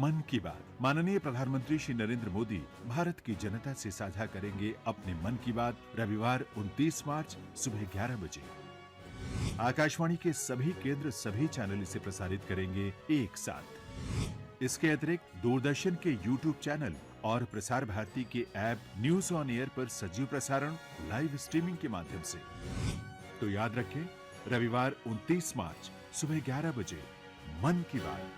मन की बात। माननीय प्रधानमंत्री श्री नरेंद्र मोदी भारत की जनता से साझा करेंगे अपने मन की बात रविवार 29 मार्च सुबह 11 बजे। आकाशवाणी के सभी केंद्र सभी चैनल इसे प्रसारित करेंगे एक साथ। इसके अतिरिक्त दूरदर्शन के YouTube चैनल और प्रसार भारती के ऐप न्यूज ऑन एयर पर सजीव प्रसारण लाइव स्ट्रीमिंग के माध्यम से। तो याद रखें, रविवार 29 मार्च सुबह 11 बजे मन की बात।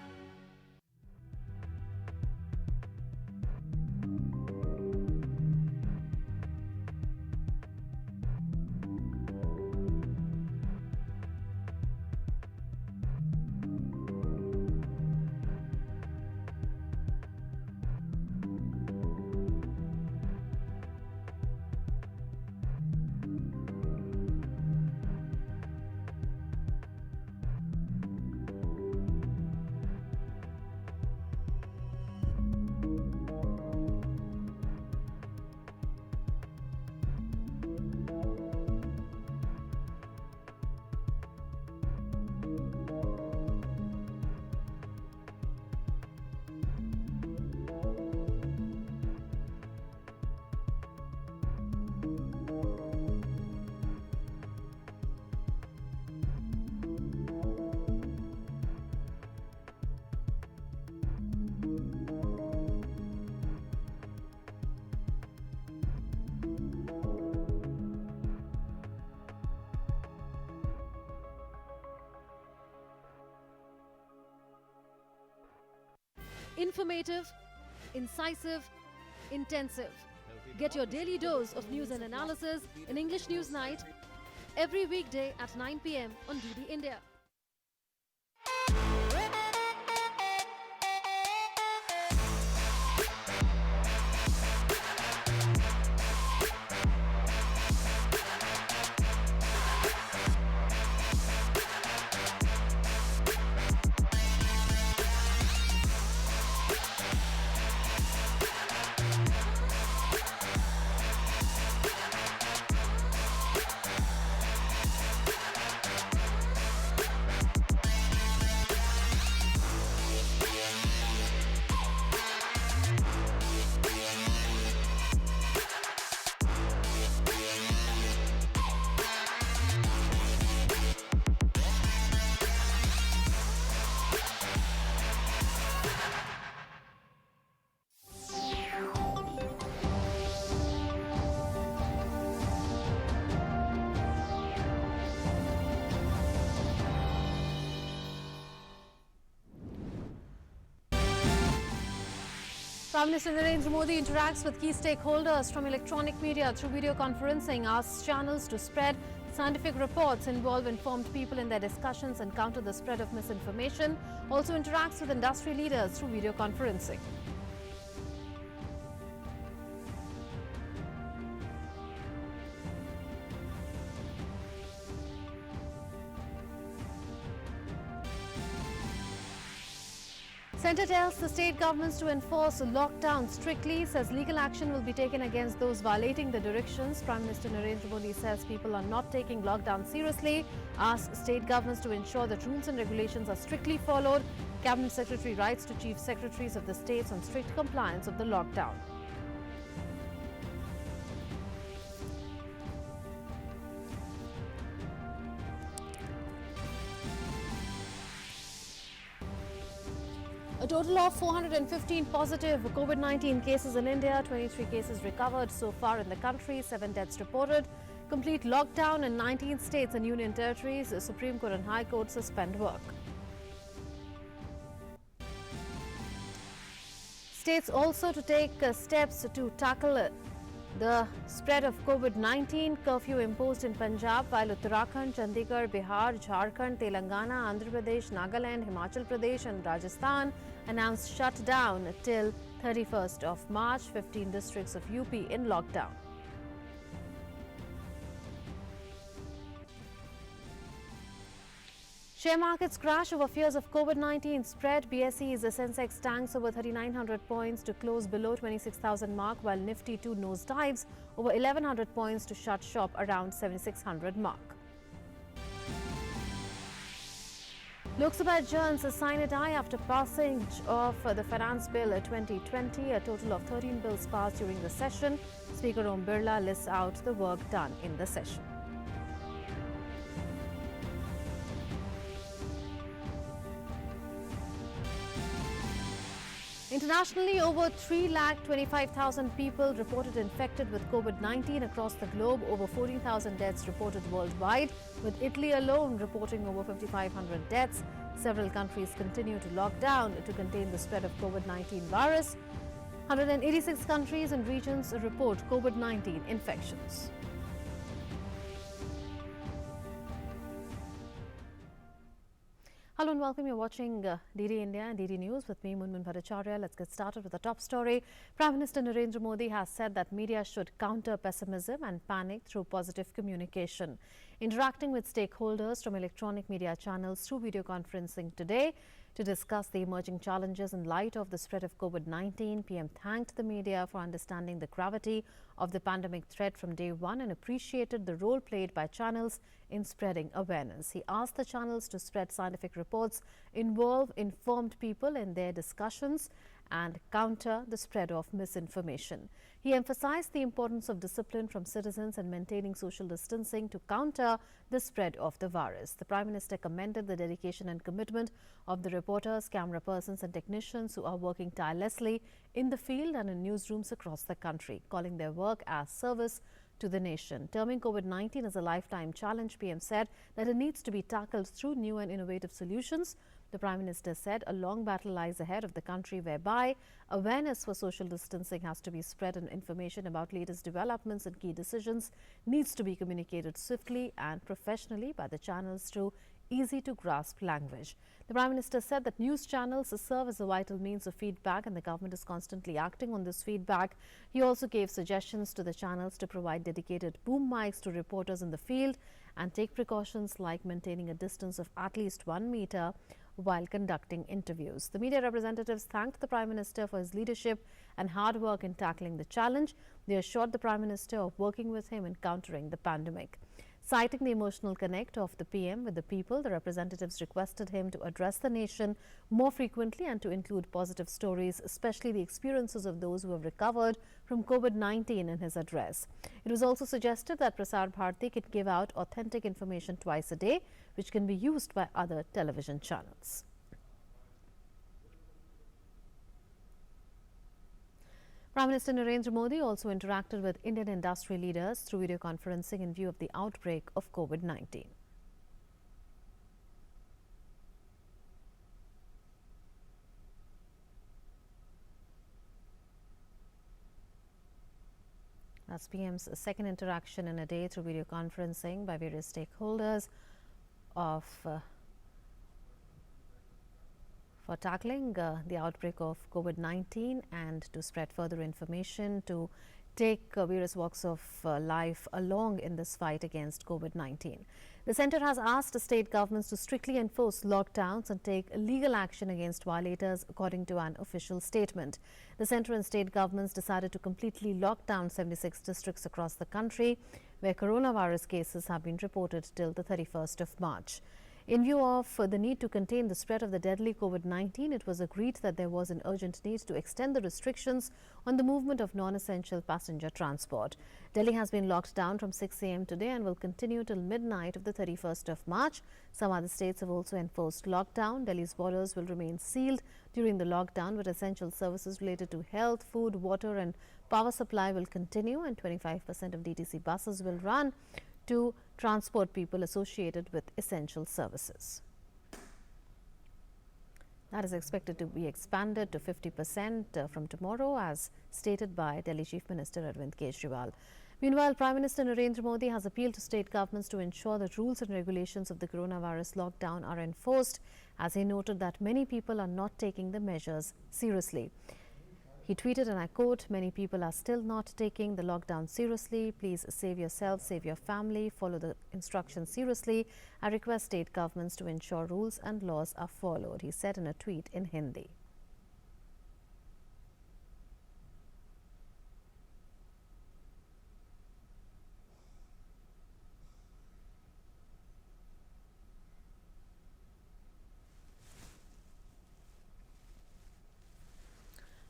Informative, incisive, intensive. Get your daily dose of news and analysis in English News Night every weekday at 9 p.m. on DD India. Prime Minister Narendra Modi interacts with key stakeholders from electronic media through video conferencing, asks channels to spread scientific reports, involve informed people in their discussions and counter the spread of misinformation, also interacts with industry leaders through video conferencing. Centre tells the state governments to enforce lockdown strictly, says legal action will be taken against those violating the directions. Prime Minister Narendra Modi says people are not taking lockdown seriously, asks state governments to ensure that rules and regulations are strictly followed. Cabinet Secretary writes to Chief Secretaries of the states on strict compliance of the lockdown. A total of 415 positive COVID-19 cases in India, 23 cases recovered so far in the country, 7 deaths reported. Complete lockdown in 19 states and union territories. The Supreme Court and High Court suspend work. States also to take steps to tackle the spread of COVID-19. Curfew imposed in Punjab, while Uttarakhand, Chandigarh, Bihar, Jharkhand, Telangana, Andhra Pradesh, Nagaland, Himachal Pradesh and Rajasthan announced shutdown till 31st of March. 15 districts of UP in lockdown. Share markets crash over fears of COVID-19 spread. BSE's Sensex tanks over 3,900 points to close below 26,000 mark, while Nifty 2 nosedives over 1,100 points to shut shop around 7,600 mark. Lok Sabha adjourns a sine die after passing of the Finance Bill 2020. A total of 13 bills passed during the session. Speaker Om Birla lists out the work done in the session. Internationally, over 3,25,000 people reported infected with COVID-19 across the globe. Over 14,000 deaths reported worldwide, with Italy alone reporting over 5,500 deaths. Several countries continue to lock down to contain the spread of COVID-19 virus. 186 countries and regions report COVID-19 infections. Hello and welcome. You're watching DD India and DD News with me, Munmun Bhattacharya. Let's get started with the top story. Prime Minister Narendra Modi has said that media should counter pessimism and panic through positive communication. Interacting with stakeholders from electronic media channels through video conferencing today to discuss the emerging challenges in light of the spread of COVID-19, PM thanked the media for understanding the gravity of the pandemic threat from day one and appreciated the role played by channels in spreading awareness. He asked the channels to spread scientific reports, involve informed people in their discussions and counter the spread of misinformation. He emphasized the importance of discipline from citizens and maintaining social distancing to counter the spread of the virus. The Prime Minister commended the dedication and commitment of the reporters, camera persons and technicians who are working tirelessly in the field and in newsrooms across the country, calling their work as service to the nation. Terming COVID-19 as a lifetime challenge, PM said that it needs to be tackled through new and innovative solutions. The Prime Minister said a long battle lies ahead of the country whereby awareness for social distancing has to be spread and information about latest developments and key decisions needs to be communicated swiftly and professionally by the channels through easy to grasp language. The Prime Minister said that news channels serve as a vital means of feedback and the government is constantly acting on this feedback. He also gave suggestions to the channels to provide dedicated boom mics to reporters in the field and take precautions like maintaining a distance of at least 1 meter while conducting interviews. The media representatives thanked the Prime Minister for his leadership and hard work in tackling the challenge. They assured the Prime Minister of working with him in countering the pandemic. Citing the emotional connect of the PM with the people, the representatives requested him to address the nation more frequently and to include positive stories, especially the experiences of those who have recovered from COVID-19 in his address. It was also suggested that Prasar Bharati could give out authentic information twice a day, which can be used by other television channels. Prime Minister Narendra Modi also interacted with Indian industry leaders through video conferencing in view of the outbreak of COVID-19. That's PM's second interaction in a day through video conferencing by various stakeholders for tackling the outbreak of COVID-19 and to spread further information to take various walks of life along in this fight against COVID-19. The centre has asked state governments to strictly enforce lockdowns and take legal action against violators, according to an official statement. The centre and state governments decided to completely lock down 76 districts across the country where coronavirus cases have been reported till the 31st of March. In view of the need to contain the spread of the deadly COVID-19, it was agreed that there was an urgent need to extend the restrictions on the movement of non-essential passenger transport. Delhi has been locked down from 6 a.m. today and will continue till midnight of the 31st of March. Some other states have also enforced lockdown. Delhi's borders will remain sealed during the lockdown, but essential services related to health, food, water and power supply will continue, and 25% of DTC buses will run to transport people associated with essential services. That is expected to be expanded to 50% from tomorrow, as stated by Delhi Chief Minister Arvind Kejriwal. Meanwhile, Prime Minister Narendra Modi has appealed to state governments to ensure that rules and regulations of the coronavirus lockdown are enforced, as he noted that many people are not taking the measures seriously. He tweeted, and I quote, "Many people are still not taking the lockdown seriously. Please save yourself, save your family, follow the instructions seriously. I request state governments to ensure rules and laws are followed," he said in a tweet in Hindi.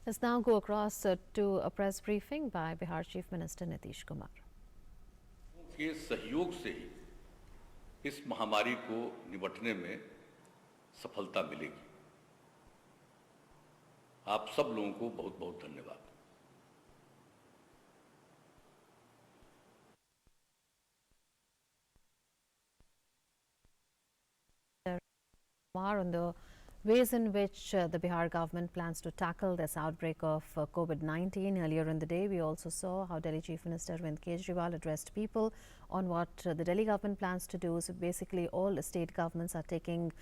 Let's now go across to a press briefing by Bihar Chief Minister Nitish Kumar. के सहयोग से ही इस महामारी को निपटने में सफलता मिलेगी। आप सब लोगों को बहुत बहुत धन्यवाद। On the ways in which the Bihar government plans to tackle this outbreak of COVID-19. Earlier in the day, we also saw how Delhi Chief Minister Arvind Kejriwal addressed people on what the Delhi government plans to do. So basically, all state governments are taking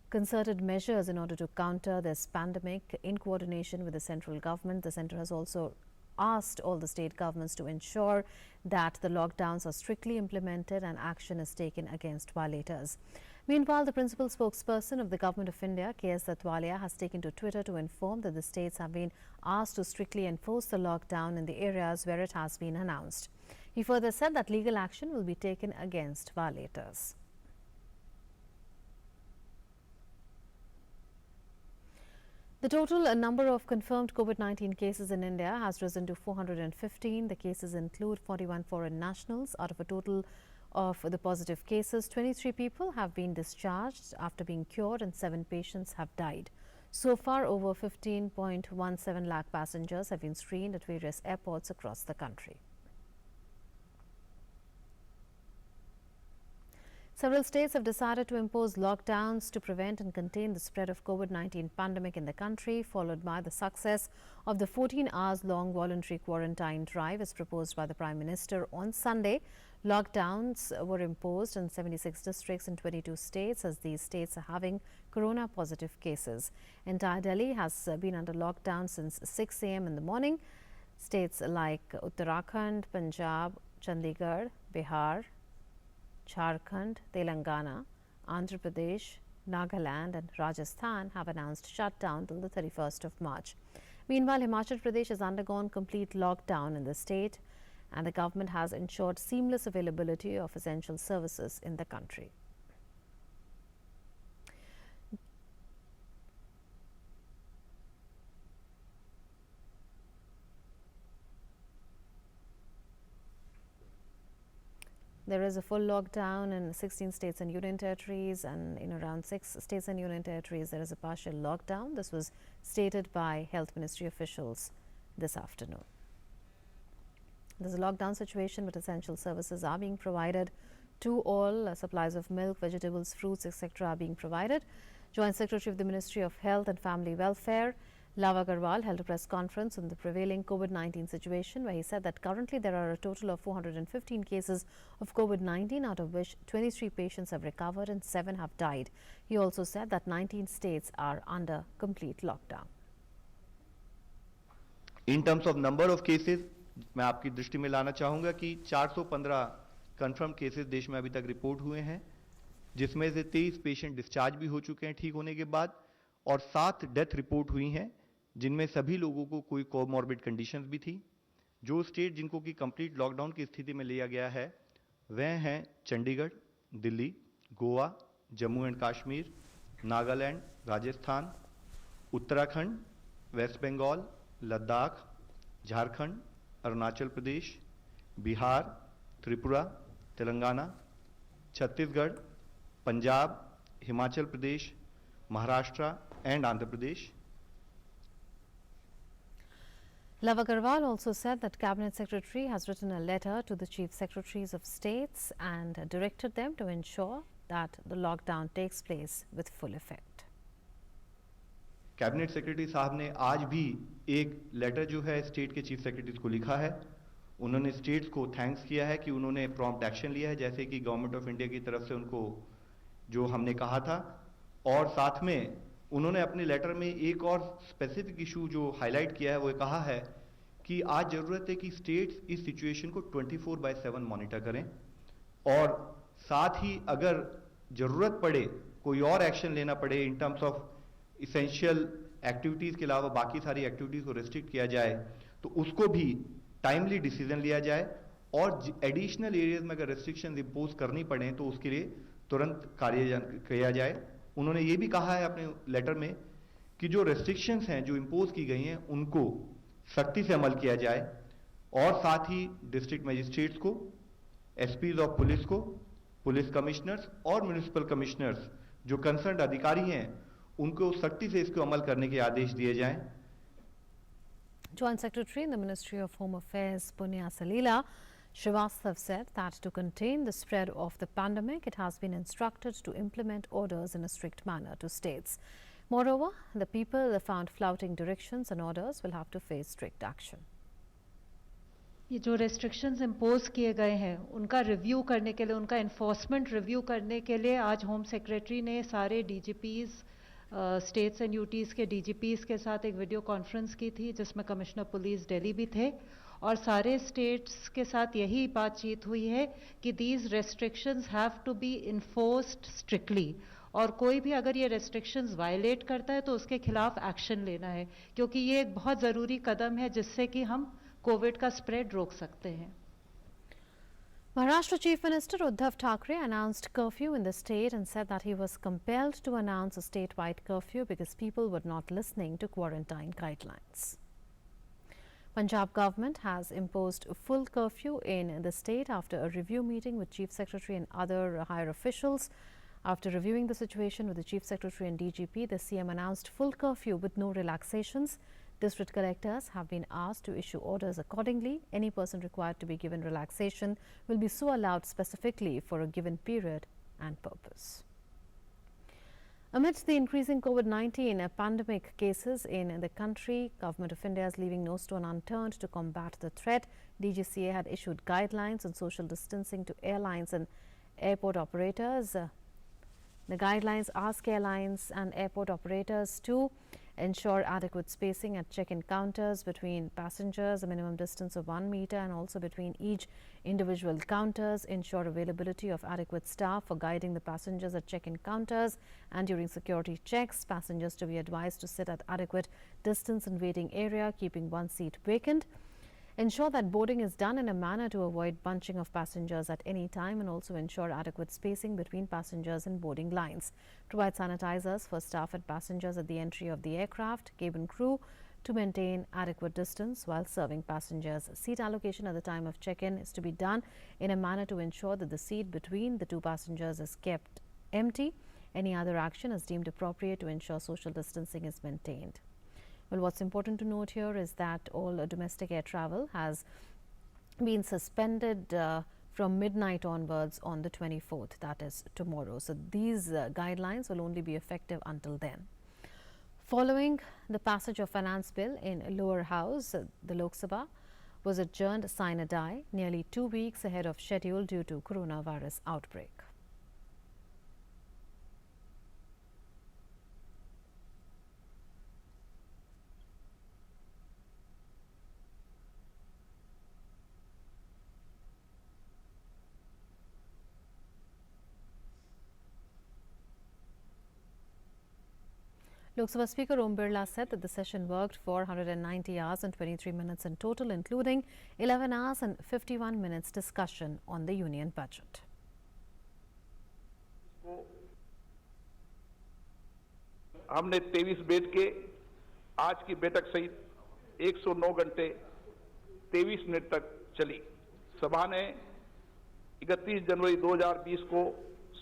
concerted measures in order to counter this pandemic in coordination with the central government. The centre has also asked all the state governments to ensure that the lockdowns are strictly implemented and action is taken against violators. Meanwhile, the principal spokesperson of the Government of India, K.S. Datwalia, has taken to Twitter to inform that the states have been asked to strictly enforce the lockdown in the areas where it has been announced. He further said that legal action will be taken against violators. The total number of confirmed COVID-19 cases in India has risen to 415. The cases include 41 foreign nationals. Out of a total of the positive cases, 23 people have been discharged after being cured and 7 patients have died. So far, over 15.17 lakh passengers have been screened at various airports across the country. Several states have decided to impose lockdowns to prevent and contain the spread of COVID-19 pandemic in the country, followed by the success of the 14 hours long voluntary quarantine drive as proposed by the Prime Minister on Sunday. Lockdowns were imposed in 76 districts in 22 states as these states are having corona positive cases. Entire Delhi has been under lockdown since 6 a.m. in the morning. States like Uttarakhand, Punjab, Chandigarh, Bihar, Jharkhand, Telangana, Andhra Pradesh, Nagaland and Rajasthan have announced shutdown till the 31st of March. Meanwhile, Himachal Pradesh has undergone complete lockdown in the state and the government has ensured seamless availability of essential services in the country. There is a full lockdown in 16 states and union territories, and in around 6 states and union territories there is a partial lockdown. This was stated by Health Ministry officials this afternoon. There's a lockdown situation, but essential services are being provided to all. Supplies of milk, vegetables, fruits, etc. are being provided. Joint Secretary of the Ministry of Health and Family Welfare, Lok Sabha, held a press conference on the prevailing COVID-19 situation, where he said that currently there are a total of 415 cases of COVID-19, out of which 23 patients have recovered and 7 have died. He also said that 19 states are under complete lockdown. In terms of number of cases, मैं आपकी दृष्टि में लाना चाहूँगा कि 415 confirm cases देश में अभी तक रिपोर्ट हुए हैं, जिसमें से 23 पेशेंट डिस्चार्ज भी हो चुके हैं ठीक होने के बाद, और 7 डेथ रिपोर्ट हुई हैं, जिनमें सभी लोगों को कोई कोमॉर्बिड कंडीशंस भी थी। जो स्टेट जिनको कि कंप्लीट लॉकडाउन की स्थिति में लिया गया है वह हैं Chandigarh, Delhi, Goa, Jammu and Kashmir, Nagaland, Rajasthan, Uttarakhand, West Bengal, Ladakh, Jharkhand, Arunachal Pradesh, Bihar, Tripura, Telangana, Chhattisgarh, Punjab, Himachal Pradesh, Maharashtra and Andhra Pradesh. Lok Sabha also said that Cabinet Secretary has written a letter to the Chief Secretaries of States and directed them to ensure that the lockdown takes place with full effect. Cabinet secretary साहब ने आज भी एक letter जो है state के chief secretaries को लिखा है. उन्होंने स्टेट्स को थैंक्स किया है कि उन्होंने प्रॉम्प्ट एक्शन लिया है, जैसे कि गवर्नमेंट ऑफ इंडिया की तरफ से उनको जो हमने कहा था, और साथ में उन्होंने अपने लेटर में एक और स्पेसिफिक इशू जो हाईलाइट किया है वो कहा है कि आज ज़रूरत है कि स्टेट्स इस सिचुएशन को 24/7 मॉनिटर करें, और साथ ही अगर ज़रूरत पड़े कोई और एक्शन लेना पड़े in terms of essential activities के अलावा बाकी सारी एक्टिविटीज़ को रिस्ट्रिक्ट किया जाए तो उसको भी टाइमली डिसीजन लिया जाए, और एडिशनल एरियाज में अगर रेस्ट्रिक्शन इम्पोज करनी पड़े तो उसके लिए तुरंत कार्य किया जाए. उन्होंने ये भी कहा है अपने लेटर में कि जो रेस्ट्रिक्शंस हैं जो इम्पोज की गई हैं उनको सख्ती से अमल किया जाए और साथ ही डिस्ट्रिक्ट मजिस्ट्रेट्स को, एसपीज ऑफ पुलिस को, पुलिस कमिश्नर्स और म्युनिसिपल कमिश्नर्स जो कंसर्न्ड अधिकारी हैं उनको सख्ती से इसको अमल करने के आदेश दिए जाएं। Joint Secretary in the Ministry of Home Affairs, Punya Salila Srivastav said that to contain the spread of the pandemic, it has been instructed to implement orders in a strict manner to states. Moreover, the people found flouting directions and orders will have to face strict action. ये जो restrictions impose किए गए हैं उनका review करने के लिए, उनका इन्फोर्समेंट रिव्यू करने के लिए आज होम सेक्रेटरी ने सारे डीजीपीज, स्टेट्स एंड यूटीज़ के डीजीपीज के साथ एक वीडियो कॉन्फ्रेंस की थी जिसमें कमिश्नर पुलिस दिल्ली भी थे और सारे स्टेट्स के साथ यही बातचीत हुई है कि these restrictions have to be enforced strictly और कोई भी अगर ये रेस्ट्रिक्शंस वायलेट करता है तो उसके खिलाफ एक्शन लेना है क्योंकि ये एक बहुत ज़रूरी कदम है जिससे कि हम कोविड का स्प्रेड रोक सकते हैं। Maharashtra Chief Minister Uddhav Thackeray announced curfew in the state and said that he was compelled to announce a statewide curfew because people were not listening to quarantine guidelines. Punjab government has imposed a full curfew in the state after a review meeting with Chief Secretary and other higher officials. After reviewing the situation with the Chief Secretary and DGP, the CM announced full curfew with no relaxations. District collectors have been asked to issue orders accordingly. Any person required to be given relaxation will be so allowed specifically for a given period and purpose. Amidst the increasing COVID-19 pandemic cases in the country, Government of India is leaving no stone unturned to combat the threat. DGCA had issued guidelines on social distancing to airlines and airport operators. The guidelines ask airlines and airport operators to ensure adequate spacing at check-in counters between passengers, a minimum distance of 1 meter, and also between each individual counters, ensure availability of adequate staff for guiding the passengers at check-in counters, and during security checks, passengers to be advised to sit at adequate distance in waiting area, keeping one seat vacant. Ensure that boarding is done in a manner to avoid bunching of passengers at any time and also ensure adequate spacing between passengers and boarding lines. Provide sanitizers for staff and passengers at the entry of the aircraft, cabin crew to maintain adequate distance while serving passengers. Seat allocation at the time of check-in is to be done in a manner to ensure that the seat between the two passengers is kept empty. Any other action is deemed appropriate to ensure social distancing is maintained. Well, what's important to note here is that all domestic air travel has been suspended from midnight onwards on the 24th, that is tomorrow. So these guidelines will only be effective until then. Following the passage of finance bill in lower house, the Lok Sabha was adjourned sine die nearly 2 weeks ahead of schedule due to coronavirus outbreak. Lok Sabha Speaker Om Birla said that the session worked for 190 hours and 23 minutes in total, including 11 hours and 51 minutes discussion on the union budget. हमने 23 bed के आज की बैठक सहित 109 घंटे 23 minute तक चली। सभा ने 31 जनवरी 2020 को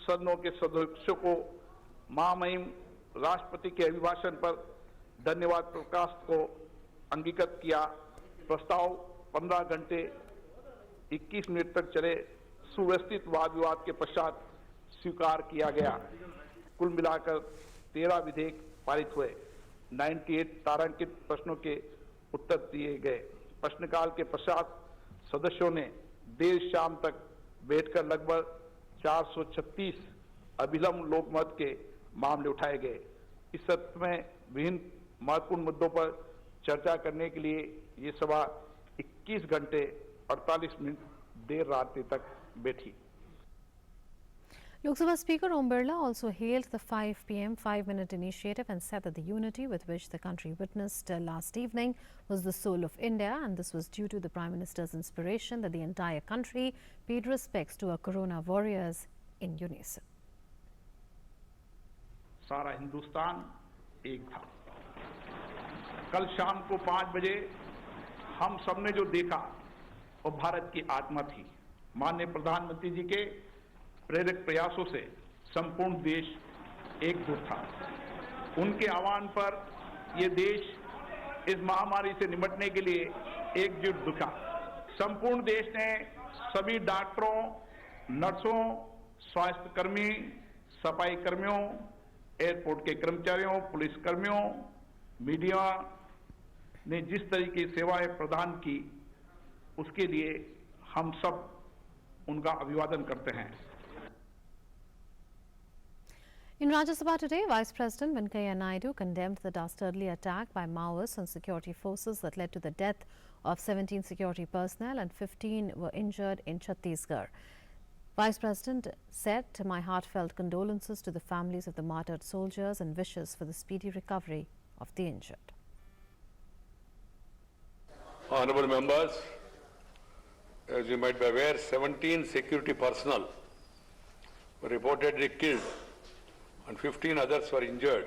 सदनों के सदस्यों को महामहिम राष्ट्रपति के अभिभाषण पर धन्यवाद प्रकाश को अंगीकृत किया। प्रस्ताव 15 घंटे 21 मिनट तक चले सुव्यवस्थित वाद विवाद के पश्चात स्वीकार किया गया। कुल मिलाकर 13 विधेयक पारित हुए। 98 तारांकित प्रश्नों के उत्तर दिए गए। प्रश्नकाल के पश्चात सदस्यों ने देर शाम तक बैठकर लगभग 436 अभिलंब लोकमत के मामले उठाए गए। इस सत्र में विभिन्न महत्वपूर्ण मुद्दों पर चर्चा करने के लिए ये सभा 21 घंटे 48 मिनट देर रात तक बैठी। Lok Sabha Speaker Om Birla also hailed the 5 p.m. 5-minute initiative and said that the unity with which the country witnessed last evening was the soul of India, and this was due to the Prime Minister's inspiration that the entire country paid respects to our corona warriors in unison. सारा हिंदुस्तान एक था। कल शाम को 5 बजे हम सबने जो देखा वो भारत की आत्मा थी। माननीय प्रधानमंत्री जी के प्रेरक प्रयासों से संपूर्ण देश एकजुट था। उनके आह्वान पर ये देश इस महामारी से निपटने के लिए एकजुट दिखा। संपूर्ण देश ने सभी डॉक्टरों, नर्सों, स्वास्थ्य कर्मी, सफाई कर्मियों, एयरपोर्ट के कर्मचारियों, पुलिस कर्मियों, मीडिया ने जिस तरीके की सेवाएं प्रदान की, उसके लिए हम सब उनका अभिवादन करते हैं। In Rajya Sabha today, Vice President Venkiah Naidu condemned the dastardly attack by Maoists on security forces that led to the death of 17 security personnel and 15 were injured in Chhattisgarh. Vice President said, "My heartfelt condolences to the families of the martyred soldiers and wishes for the speedy recovery of the injured." Honorable members, as you might be aware, 17 security personnel were reportedly killed and 15 others were injured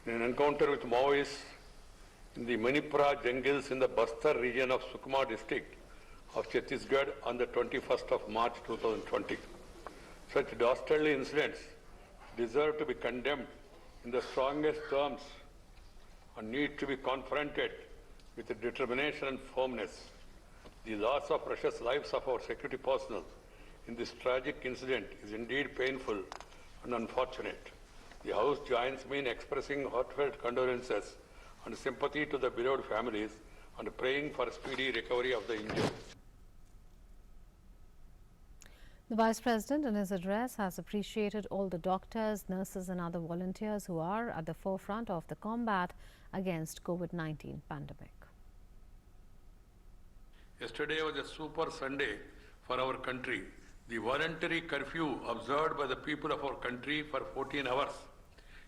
in an encounter with Maoists in the Manipura jungles in the Bastar region of Sukma district of Chhattisgarh on the 21st of March 2020. Such dastardly incidents deserve to be condemned in the strongest terms and need to be confronted with determination and firmness. The loss of precious lives of our security personnel in this tragic incident is indeed painful and unfortunate. The House joins me in expressing heartfelt condolences and sympathy to the bereaved families and praying for speedy recovery of the injured. The Vice President in his address has appreciated all the doctors, nurses and other volunteers who are at the forefront of the combat against COVID-19 pandemic. Yesterday was a super Sunday for our country. The voluntary curfew observed by the people of our country for 14 hours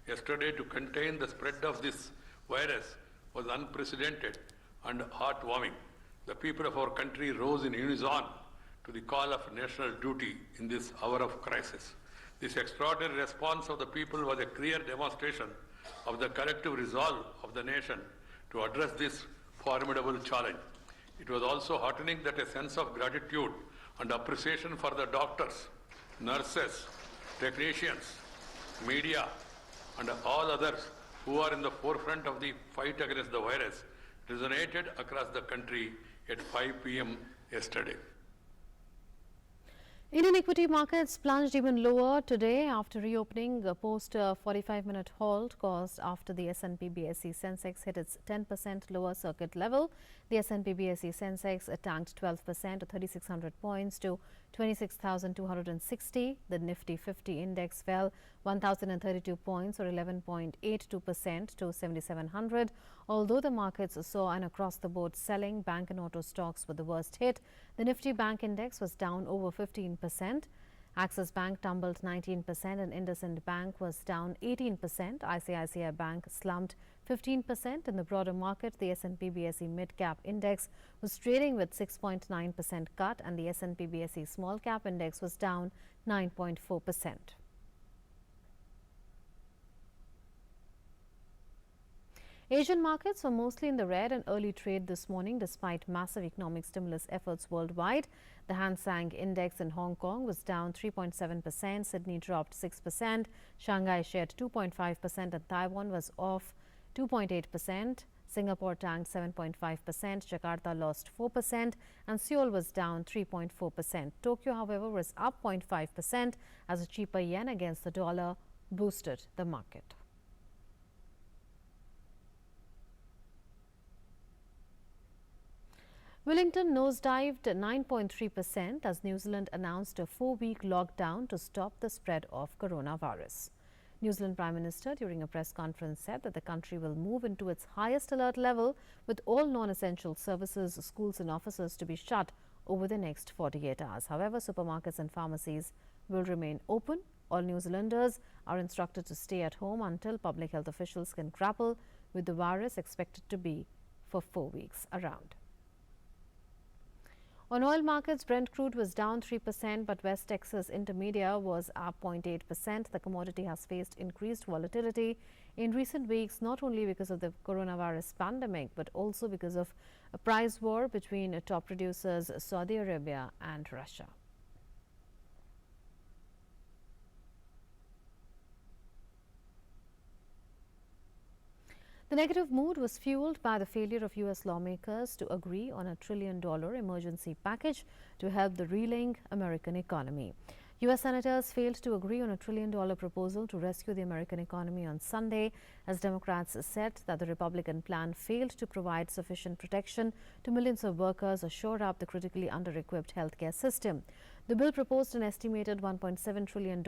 yesterday to contain the spread of this virus was unprecedented and heartwarming. The people of our country rose in unison to the call of national duty in this hour of crisis. This extraordinary response of the people was a clear demonstration of the collective resolve of the nation to address this formidable challenge. It was also heartening that a sense of gratitude and appreciation for the doctors, nurses, technicians, media, and all others who are in the forefront of the fight against the virus resonated across the country at 5 p.m. yesterday. Indian equity markets plunged even lower today after reopening post a 45-minute halt caused after the S&P BSE Sensex hit its 10% lower circuit level. The S&P BSE Sensex tanked 12% to 3,600 points to 26,260. The Nifty 50 index fell 1,032 points or 11.82% to 7,700. Although the markets saw an across-the-board selling, bank and auto stocks were the worst hit. The Nifty Bank index was down over 15%. Axis Bank tumbled 19% and IndusInd Bank was down 18%. ICICI Bank slumped 15%. In the broader market, the S&P BSE Mid-Cap Index was trading with 6.9% cut and the S&P BSE Small Cap Index was down 9.4%. Asian markets were mostly in the red and early trade this morning despite massive economic stimulus efforts worldwide. The Hang Seng Index in Hong Kong was down 3.7%, Sydney dropped 6%, Shanghai shared 2.5% and Taiwan was off 2.8%. Singapore tanked 7.5%, Jakarta lost 4% and Seoul was down 3.4%. Tokyo, however, was up 0.5% as a cheaper yen against the dollar boosted the market. Wellington nosedived 9.3% as New Zealand announced a 4-week lockdown to stop the spread of coronavirus. New Zealand Prime Minister during a press conference said that the country will move into its highest alert level with all non-essential services, schools and offices to be shut over the next 48 hours. However, supermarkets and pharmacies will remain open. All New Zealanders are instructed to stay at home until public health officials can grapple with the virus expected to be for 4 weeks around. On oil markets, Brent crude was down 3%, but West Texas Intermediate was up 0.8%. The commodity has faced increased volatility in recent weeks, not only because of the coronavirus pandemic, but also because of a price war between top producers Saudi Arabia and Russia. The negative mood was fueled by the failure of U.S. lawmakers to agree on a $1 trillion emergency package to help the reeling American economy. U.S. senators failed to agree on a $1 trillion proposal to rescue the American economy on Sunday, as Democrats said that the Republican plan failed to provide sufficient protection to millions of workers or shore up the critically under-equipped healthcare system. The bill proposed an estimated $1.7 trillion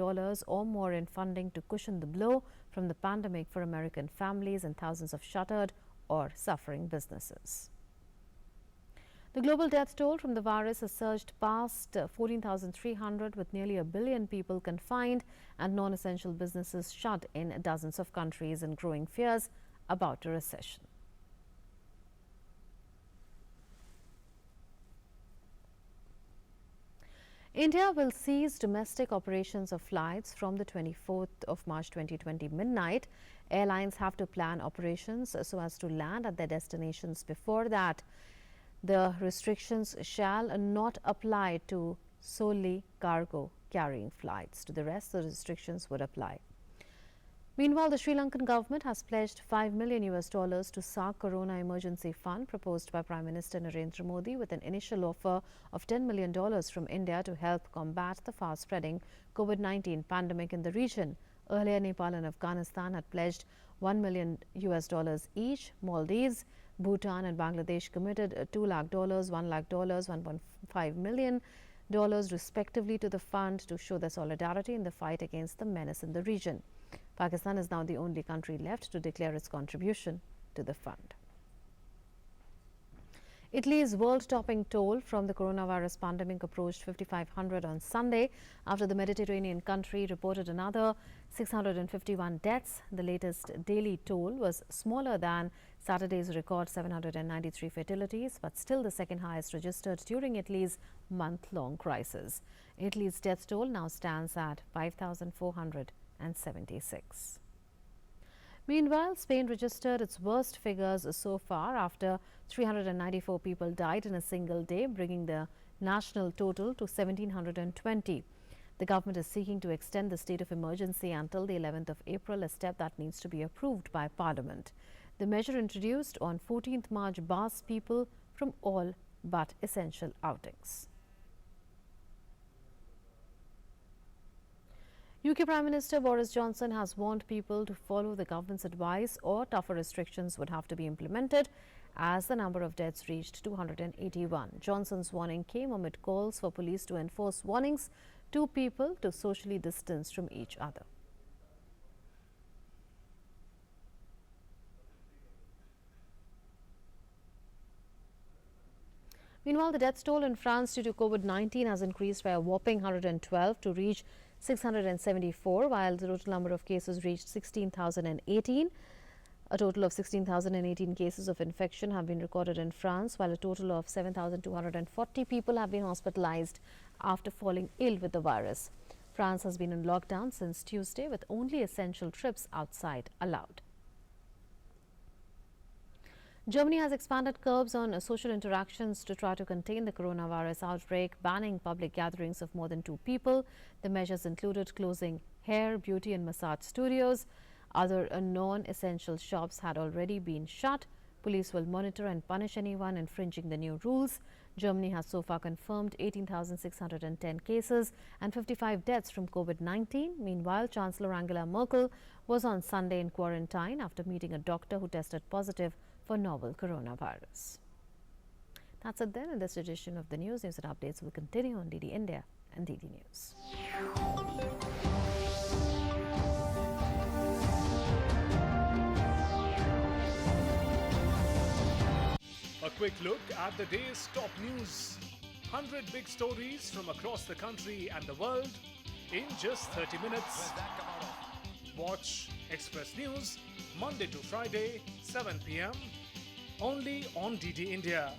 or more in funding to cushion the blow from the pandemic for American families and thousands of shuttered or suffering businesses. The global death toll from the virus has surged past 14,300, with nearly 1 billion people confined and non-essential businesses shut in dozens of countries, and growing fears about a recession. India will cease domestic operations of flights from the 24th of March 2020 midnight. Airlines have to plan operations so as to land at their destinations before that. The restrictions shall not apply to solely cargo carrying flights. To the rest, the restrictions would apply. Meanwhile, the Sri Lankan government has pledged $5 million to SARC Corona Emergency Fund proposed by Prime Minister Narendra Modi, with an initial offer of $10 million from India to help combat the fast-spreading COVID-19 pandemic in the region. Earlier, Nepal and Afghanistan had pledged $1 million each. Maldives, Bhutan and Bangladesh committed $2 lakh, $1 lakh, $1.5 million respectively to the fund to show their solidarity in the fight against the menace in the region. Pakistan is now the only country left to declare its contribution to the fund. Italy's world-topping toll from the coronavirus pandemic approached 5,500 on Sunday after the Mediterranean country reported another 651 deaths. The latest daily toll was smaller than Saturday's record 793 fatalities, but still the second highest registered during Italy's month-long crisis. Italy's death toll now stands at 5,476. Meanwhile, Spain registered its worst figures so far after 394 people died in a single day, bringing the national total to 1,720. The government is seeking to extend the state of emergency until the 11th of April, a step that needs to be approved by Parliament. The measure introduced on 14th March bars people from all but essential outings. UK Prime Minister Boris Johnson has warned people to follow the government's advice, or tougher restrictions would have to be implemented, as the number of deaths reached 281. Johnson's warning came amid calls for police to enforce warnings to people to socially distance from each other. Meanwhile, the death toll in France due to COVID-19 has increased by a whopping 112 to reach 674, while the total number of cases reached 16,018. A total of 16,018 cases of infection have been recorded in France, while a total of 7,240 people have been hospitalized after falling ill with the virus. France has been in lockdown since Tuesday, with only essential trips outside allowed. Germany has expanded curbs on social interactions to try to contain the coronavirus outbreak, banning public gatherings of more than 2 people. The measures included closing hair, beauty and massage studios. Other non-essential shops had already been shut. Police will monitor and punish anyone infringing the new rules. Germany has so far confirmed 18,610 cases and 55 deaths from COVID-19. Meanwhile, Chancellor Angela Merkel was on Sunday in quarantine after meeting a doctor who tested positive for novel coronavirus. That's it then in this edition of the news. News and updates will continue on DD India and DD News. A quick look at the day's top news. 100 big stories from across the country and the world in just 30 minutes. Watch Express News Monday to Friday, 7 p.m. only on DD India.